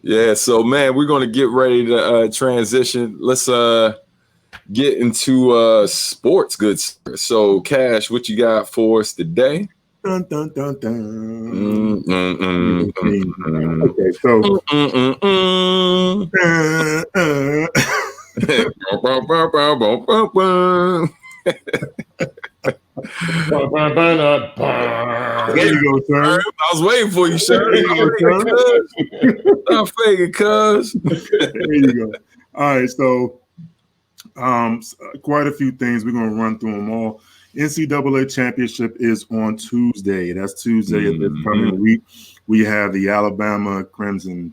Yeah, so man, we're gonna get ready to transition. Let's get into sports, good sir. So, Cash, what you got for us today? Dun, dun, dun, dun. Okay, so there you go, sir. I was waiting for you, sir. I'm faking, cuz. There you go. All right, so quite a few things. We're going to run through them all. NCAA Championship is on Tuesday. That's Tuesday of this coming week. We have the Alabama Crimson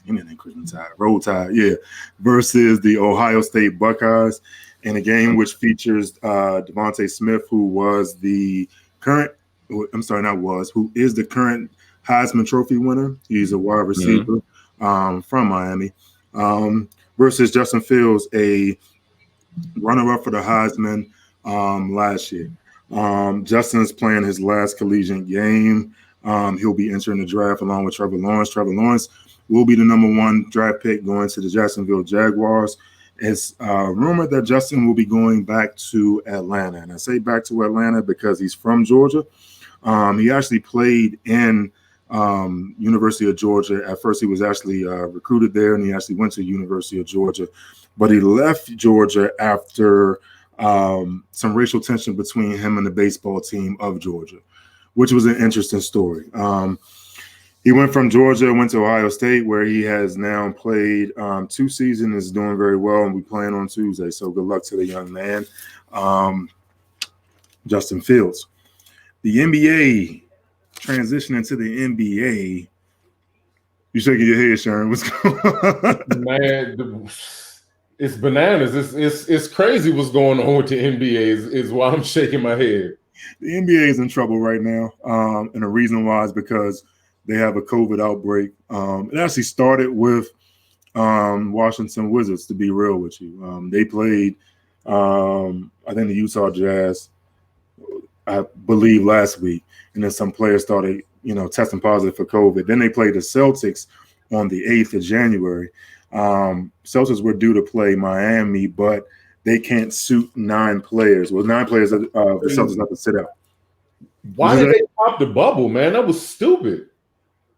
Tide, Roll Tide, versus the Ohio State Buckeyes in a game which features Devontae Smith, who is the current Heisman Trophy winner. He's a wide receiver from Miami, versus Justin Fields, a runner-up for the Heisman last year. Justin's playing his last collegiate game. He'll be entering the draft along with Trevor Lawrence. Trevor Lawrence will be the number 1 draft pick going to the Jacksonville Jaguars. It's rumored that Justin will be going back to Atlanta. And I say back to Atlanta because he's from Georgia. He actually played in University of Georgia. At first, he was actually recruited there, and he actually went to University of Georgia. But he left Georgia after some racial tension between him and the baseball team of Georgia, which was an interesting story. He went from Georgia, went to Ohio State, where he has now played 2 seasons, is doing very well, and we playing on Tuesday. So good luck to the young man, Justin Fields. The NBA, transitioning to the NBA. You shaking your head, Sharon. What's going on? Man, it's bananas. It's crazy what's going on with the NBA is why I'm shaking my head. The NBA is in trouble right now. And the reason why is because they have a COVID outbreak. It actually started with Washington Wizards, to be real with you. They played, I think, the Utah Jazz, I believe, last week. And then some players started, testing positive for COVID. Then they played the Celtics on the 8th of January. Celtics were due to play Miami, but they can't suit 9 players. Well, 9 players the Celtics have to sit out. Why did they pop the bubble, man? That was stupid.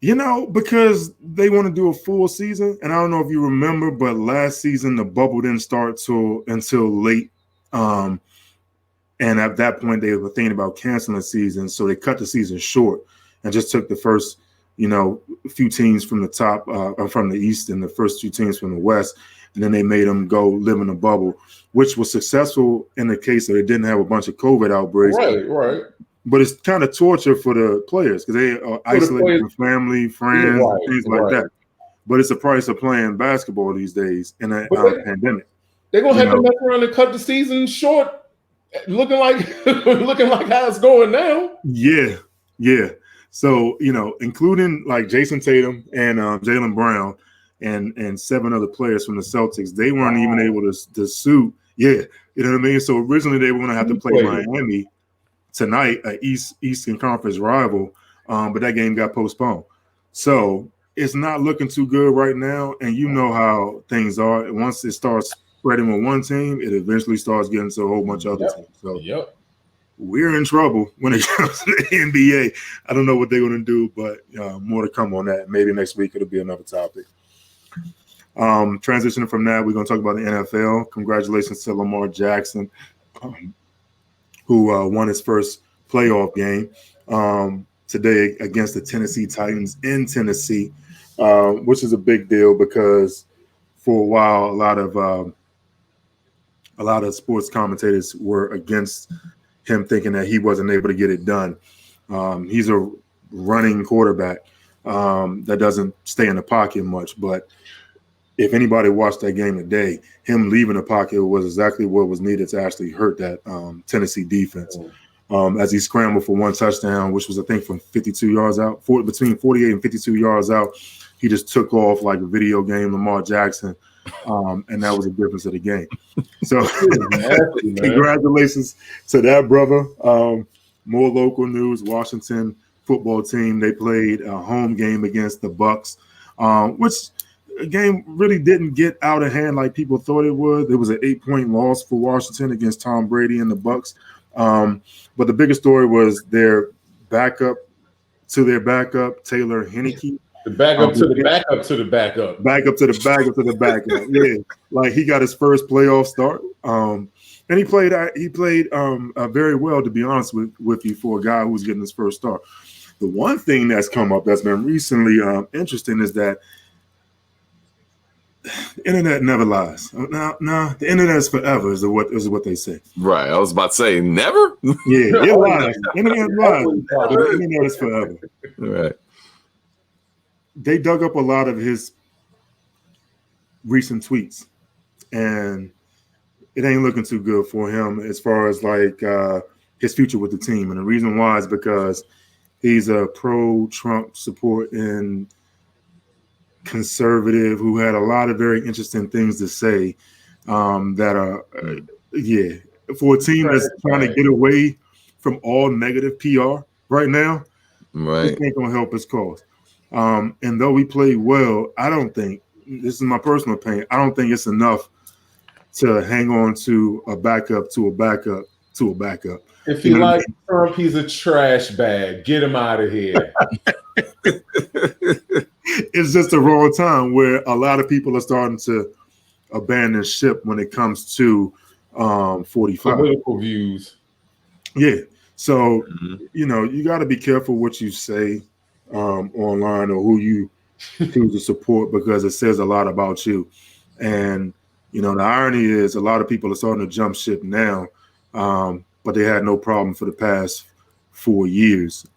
Because they want to do a full season. And I don't know if you remember, but last season the bubble didn't start until late. And at that point, they were thinking about canceling the season. So they cut the season short and just took the first, few teams from the top, from the East, and the first 2 teams from the West. And then they made them go live in a bubble, which was successful in the case that they didn't have a bunch of COVID outbreaks. Right. But it's kind of torture for the players because they are isolated from family, friends, things like that. But it's the price of playing basketball these days in a pandemic. They're gonna have to mess around and cut the season short, looking like how it's going now. Yeah. So including like Jason Tatum and Jaylen Brown and 7 other players from the Celtics, they weren't even able to suit. Yeah, you know what I mean. So originally they were going to have to play Miami tonight, an Eastern Conference rival, but that game got postponed. So it's not looking too good right now, and you know how things are. Once it starts spreading with one team, it eventually starts getting to a whole bunch of other teams. So we're in trouble when it comes to the NBA. I don't know what they're going to do, but more to come on that. Maybe next week it'll be another topic. Transitioning from that, we're going to talk about the NFL. Congratulations to Lamar Jackson, who won his first playoff game today against the Tennessee Titans in Tennessee, which is a big deal because for a while a lot of sports commentators were against him, thinking that he wasn't able to get it done. He's a running quarterback that doesn't stay in the pocket much, but if anybody watched that game today, him leaving the pocket was exactly what was needed to actually hurt that Tennessee defense. As he scrambled for 1 touchdown, which was, I think, from 52 yards out, between 48 and 52 yards out, he just took off like a video game, Lamar Jackson, and that was the difference of the game. So congratulations to that brother. More local news, Washington football team, they played a home game against the Bucks, which game really didn't get out of hand like people thought it would. It was an 8-point loss for Washington against Tom Brady and the Bucs. But the biggest story was their backup to their backup, Taylor Heineke. The backup to the backup to the backup. Backup to the backup to the backup. Yeah, like he got his first playoff start. And he played very well, to be honest with you, for a guy who's getting his first start. The one thing that's come up that's been recently interesting is that the internet never lies. No, the internet is forever, is what they say. Right. I was about to say never. Yeah, it lies. Internet lies. The internet is forever. Right. They dug up a lot of his recent tweets, and it ain't looking too good for him as far as like his future with the team. And the reason why is because he's a pro-Trump supporting conservative who had a lot of very interesting things to say that are, for a team that's trying to get away from all negative PR right now, right, this ain't going to help his cause. And though we played well, I don't think, this is my personal opinion, I don't think it's enough to hang on to a backup to a backup to a backup. If he likes Trump, he's a trash bag. Get him out of here. It's just the wrong time where a lot of people are starting to abandon ship when it comes to 45. Political views. Yeah. So, you got to be careful what you say online or who you choose to support, because it says a lot about you. And, the irony is a lot of people are starting to jump ship now, but they had no problem for the past 4 years,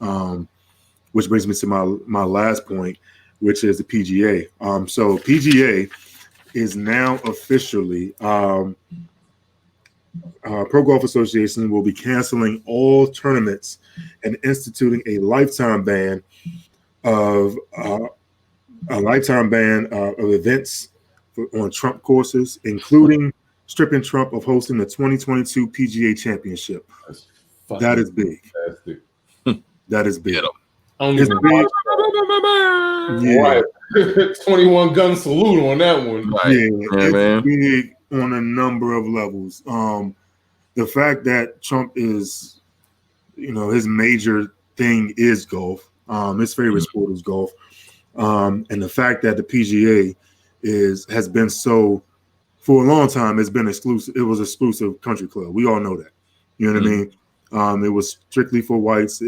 which brings me to my last point, which is the PGA. So PGA is now officially Pro Golf Association will be canceling all tournaments and instituting a lifetime ban of events on Trump courses, including stripping Trump of hosting the 2022 PGA Championship. That is big. That is big. It's big. Yeah. 21 gun salute on that one. It's big on a number of levels. The fact that Trump is, his major thing is golf. His favorite sport is golf. And the fact that the PGA has been so, for a long time, it's been exclusive. It was exclusive country club. We all know that. You know what I mean? It was strictly for whites.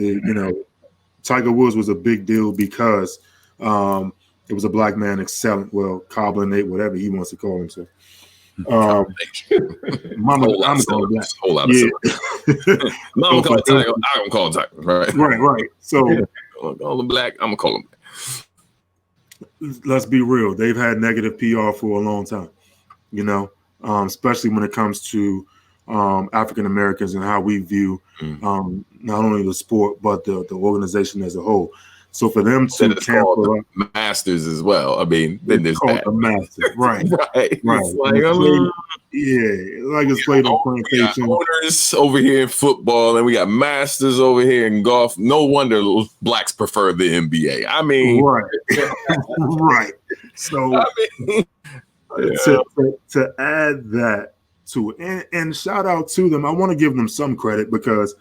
Tiger Woods was a big deal because it was a black man excelling, cobbling Nate, whatever he wants to call himself. I'm gonna call that. Whole lot of I'm gonna call him Tiger. Right. So call him black. I'm gonna call him black. Let's be real. They've had negative PR for a long time, especially when it comes to African Americans and how we view not only the sport but the organization as a whole. So for them to cancel Masters as well, I mean, then there's that. The Masters, right? right. Like it's played on plantation. Owners over here in football, and we got Masters over here in golf. No wonder blacks prefer the NBA. I mean, right, right. So to add that to it, and shout out to them, I want to give them some credit because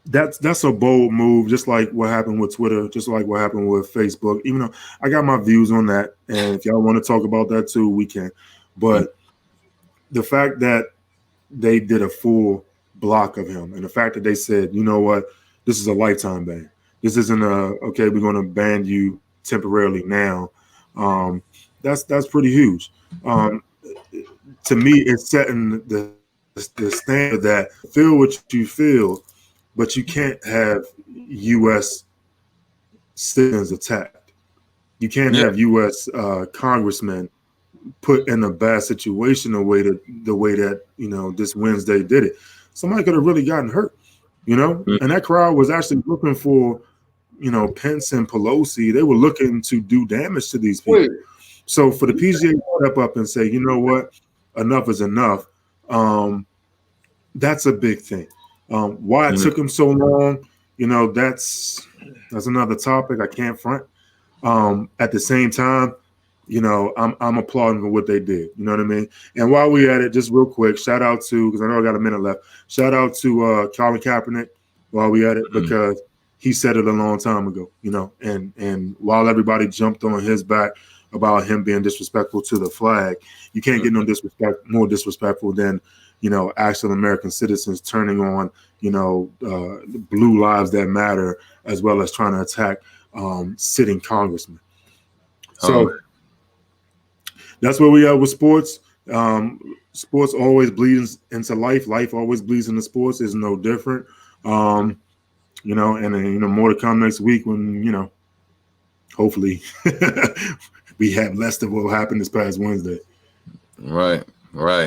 that's a bold move, just like what happened with Twitter, just like what happened with Facebook. Even though I got my views on that, and if y'all want to talk about that too, we can. But the fact that they did a full block of him, and the fact that they said, you know what, this is a lifetime ban. This isn't okay, we're going to ban you temporarily now. That's pretty huge. To me, it's setting the standard that feel what you feel, but you can't have U.S. citizens attacked. You can't have U.S. congressmen put in a bad situation the way that this Wednesday did it. Somebody could have really gotten hurt, and that crowd was actually looking for, Pence and Pelosi. They were looking to do damage to these people. So for the PGA to step up and say, you know what, enough is enough, that's a big thing. Why it took him so long, that's another topic. I can't front. At the same time, you know, I'm applauding for what they did. You know what I mean? And while we at it, just real quick, shout out to, because I know I got a minute left. Shout out to Colin Kaepernick while we at it, because he said it a long time ago. You know, and while everybody jumped on his back about him being disrespectful to the flag, you can't get no more disrespectful than, you know, actual American citizens turning on, you know, Blue Lives That Matter, as well as trying to attack sitting congressmen. So that's where we are with sports. Sports always bleeds into life. Life always bleeds into sports. Is no different. You know, and you know, more to come next week when, you know, hopefully we have less than what happened this past Wednesday. Right.